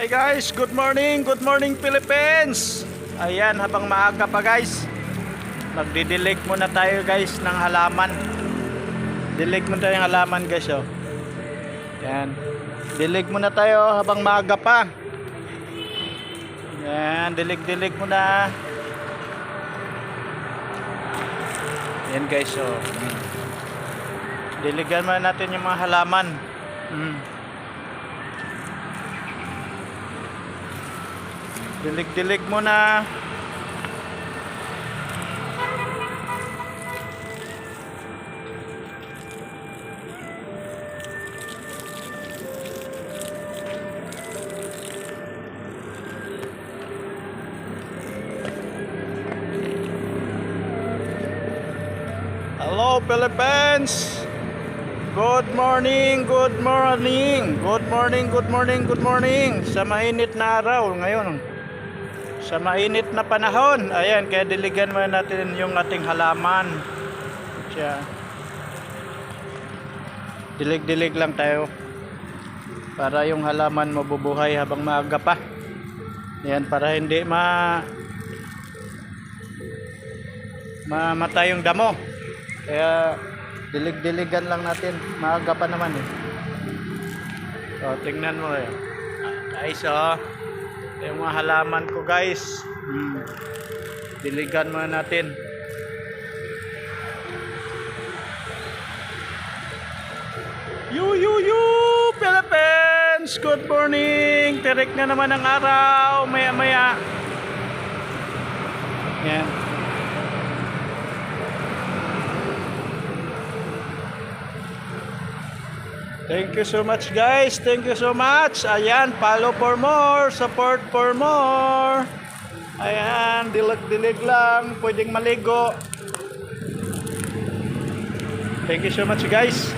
Hi guys, good morning Philippines. Ayan, habang maaga pa guys, magdidilig muna tayo guys ng halaman. Dilig muna tayo ng halaman guys, oh. Ayan, dilig muna tayo habang maaga pa. Ayan, dilig muna. Ayan guys, oh. Diligan muna natin yung mga halaman. Dilig muna. Hello Philippines. Good morning. Sa mainit na araw ngayon. Sa mainit na panahon. Ayan, kaya diligan muna natin yung ating halaman. Siya. Dilig lang tayo. Para yung halaman mabubuhay habang maaga pa. Ayan, para hindi mamatay yung damo. Kaya dilig-diligan lang natin. Maaga pa naman eh. So, tingnan mo eh. Guys, oh. Yung mga halaman ko guys. Diligan muna natin. You Philippines! Good morning! Tirik na naman ang araw. Maya. Yan. Thank you so much guys. Thank you so much. Ayan, follow for more, support for more. Ayan, dilig lang, pwedeng maligo. Thank you so much guys.